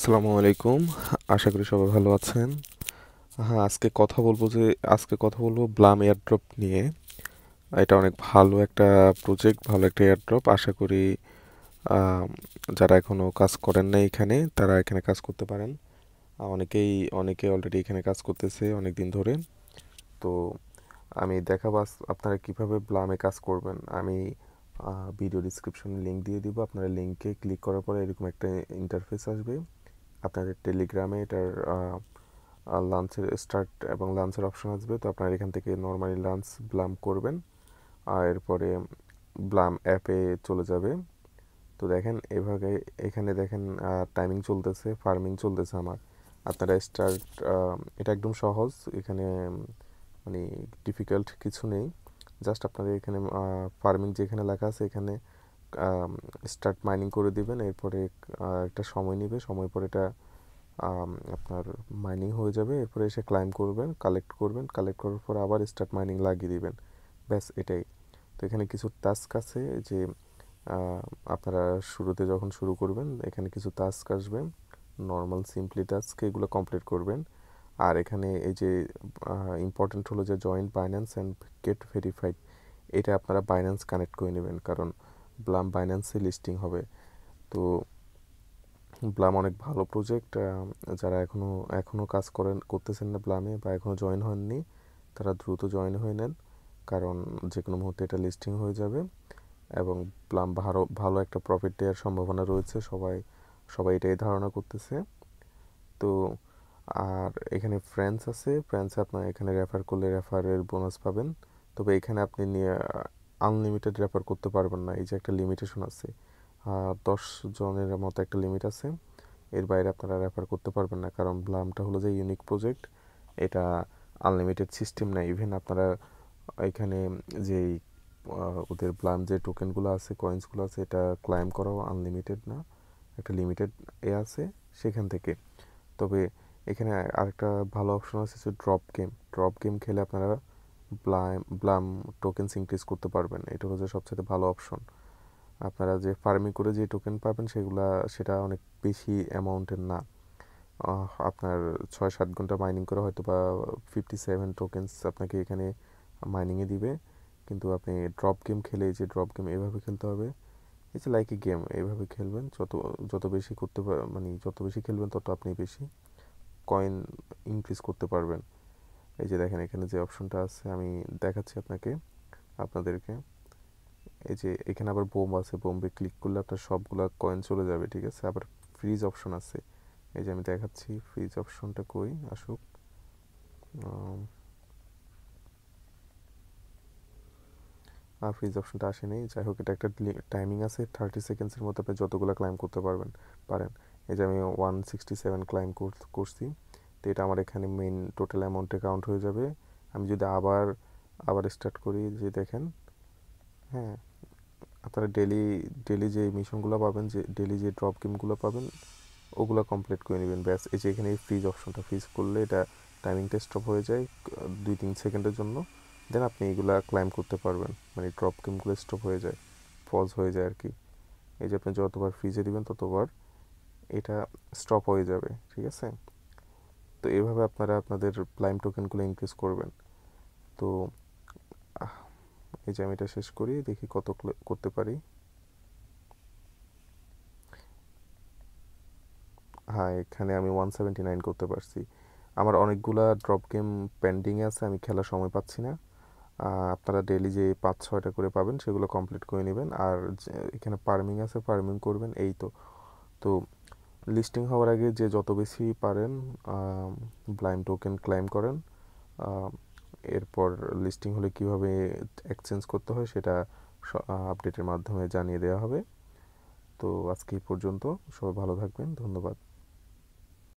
আসসালামু আলাইকুম। আশা করি সবাই ভালো আছেন। হ্যাঁ, আজকে কথা বলবো ব্লাম এয়ারড্রপ নিয়ে। এটা অনেক ভালো একটা প্রজেক্ট, ভালো একটা এয়ারড্রপ। আশা করি আম, যারা এখনো কাজ করেন না এখানে, তারা এখানে কাজ করতে পারেন। অনেকে অলরেডি এখানে কাজ করতেছে অনেক দিন ধরে। তো আমি দেখাবো আপনারা কিভাবে ব্লামে কাজ করবেন। আমি ভিডিও ডিসক্রিপশনে লিংক দিয়ে দিব। আপনারা লিংকে ক্লিক করার পরে এরকম একটা ইন্টারফেস আসবে। আপনাদের টেলিগ্রামে এটার লাঞ্চের স্টার্ট এবং লাঞ্চের অপশন আসবে। তো আপনারা এখান থেকে নর্মালি লাঞ্চ ব্লাম করবেন, আর এরপরে ব্লাম অ্যাপে চলে যাবে। তো দেখেন এভাবে, এখানে দেখেন টাইমিং চলতেছে, ফার্মিং চলতেছে আমার। আপনারা এটা একদম সহজ। এখানে মানে ডিফিকাল্ট কিছু নেই। জাস্ট আপনারা এখানে ফার্মিং যেখানে লেখা আছে এখানে স্টার্ট মাইনিং করে দিবেন। এরপরে একটা সময় নেবে, সময় পর এটা আপনার মাইনিং হয়ে যাবে। এরপরে এসে ক্লাইম করবেন, কালেক্ট করার পর আবার স্টার্ট মাইনিং লাগিয়ে দিবেন। ব্যাস এটাই। তো এখানে কিছু টাস্ক আছে যে আহ, আপনারা শুরুতে যখন শুরু করবেন এখানে কিছু টাস্ক আসবে, নর্মাল সিম্পলি টাস্ক, এগুলো কমপ্লিট করবেন। আর এখানে এই যে ইম্পর্টেন্ট হলো যে join Binance and get verified, এটা আপনারা বাইন্যান্স কানেক্ট করে নেবেন, কারণ ব্লাম বাইন্যান্সে লিস্টিং হবে। তো ব্লাম অনেক ভালো প্রজেক্ট। যারা এখনও কাজ করতেছেন না ব্লামে বা এখনও জয়েন হননি, তারা দ্রুত জয়েন হয়ে নেন, কারণ যে কোনো মুহূর্তে এটা লিস্টিং হয়ে যাবে এবং ব্লাম ভালো ভালো একটা প্রফিট দেওয়ার সম্ভাবনা রয়েছে। সবাই সবাই এটাই ধারণা করতেছে। তো আর এখানে ফ্রেন্ডস আছে, ফ্রেন্ডস আপনার এখানে রেফার করলে রেফারের বোনাস পাবেন। তবে এখানে আপনি নিয়ে আনলিমিটেড রেফার করতে পারবেন না, এই যে একটা লিমিটেশন আছে। 10 জনের মতো একটা লিমিট আছে, এর বাইরে আপনারা রেফার করতে পারবেন না, কারণ ব্লামটা হলো যে ইউনিক প্রজেক্ট। এটা আনলিমিটেড সিস্টেম না। ইভেন আপনারা এখানে যেই ওদের ব্লাম যে টোকেনগুলো আছে, কয়েন্সগুলো আছে, এটা ক্লাইম করাও আনলিমিটেড না, একটা লিমিটেড আছে সেখান থেকে। তবে এখানে আরেকটা ভালো অপশন আছে যে ড্রপ গেম খেলে আপনারা ব্লাম টোকেনস ইনক্রিজ করতে পারবেন। এটা হচ্ছে সবচেয়ে ভালো অপশন। আপনারা যে ফার্মিং করে যে টোকেন পাবেন সেটা অনেক বেশি অ্যামাউন্টের না। আপনার 6-7 ঘন্টা মাইনিং করে হয়তো বা 57 টোকেন্স আপনাকে এখানে মাইনিংয়ে দিবে। কিন্তু আপনি ড্রপ গেম খেলে, এই যে ড্রপ গেম এভাবে খেলতে হবে, এই যে লাইক এ গেম এইভাবে খেলবেন। যত বেশি মানে যত বেশি খেলবেন তত আপনি বেশি কয়েন ইনক্রিজ করতে পারবেন। এই যে দেখেন এখানে যে অপশনটা আছে, আমি দেখাচ্ছি আপনাদেরকে। এই যে এখানে আবার বোম আছে, বোম্বে ক্লিক করলে আপনার সবগুলা কয়েন চলে যাবে, ঠিক আছে। আবার ফ্রিজ অপশন আছে, এই যে আমি দেখাচ্ছি ফ্রিজ অপশনটা কই আসুক। ফ্রিজ অপশনটা আসেনি, যাই হোক। এটা একটা টাইমিং আছে 30 সেকেন্ডসের মধ্যে আপনি যতগুলো ক্লাইম করতে পারেন। এই যে আমি 167 ক্লাইম করছি। তো এটা আমার এখানে মেইন টোটাল অ্যামাউন্টে কাউন্ট হয়ে যাবে। আমি যদি আবার আবার স্টার্ট করি, যে দেখেন, হ্যাঁ, আপনারা ডেলি ডেলি যে মিশনগুলো পাবেন, যে ডেলি যে ড্রপ গেমগুলো পাবেন, ওগুলো কমপ্লিট করে নেবেন। ব্যাস এই যে এখানে এই ফ্রিজ অপশনটা ফ্রিজ করলে এটা টাইমিংটা স্টপ হয়ে যায় 2-3 সেকেন্ডের জন্য। দেন আপনি এগুলা ক্লাইম করতে পারবেন, মানে ড্রপ গেমগুলো স্টপ হয়ে যায়, পজ হয়ে যায় আর কি। এই যে আপনি যতবার ফ্রিজে দিবেন ততবার এটা স্টপ হয়ে যাবে, ঠিক আছে। তো এইভাবে আপনারা আপনাদের প্লাইম টোকেনগুলো ইনক্রিজ করবেন। তো আহ, এই যে আমি এটা শেষ করি, দেখি কত করতে পারি। হ্যাঁ, এখানে আমি 179 করতে পারছি। আমার অনেকগুলা ড্রপ গেম পেন্ডিংয়ে আছে, আমি খেলার সময় পাচ্ছি না। আপনারা ডেইলি যে 5-6টা করে পাবেন সেগুলো কমপ্লিট করে নেবেন। আর এখানে ফার্মিং আছে, ফার্মিং করবেন, এই তো। তো লিস্টিং হওয়ার আগে যে যত বেশি পারেন ব্লাইম টোকেন ক্লাইম করেন। আহ, এরপর লিস্টিং হলে কিভাবে এক্সচেঞ্জ করতে হয় সেটা আপডেটের মাধ্যমে জানিয়ে দেওয়া হবে। তো আজকে এই পর্যন্ত, সবাই ভালো থাকবেন, ধন্যবাদ।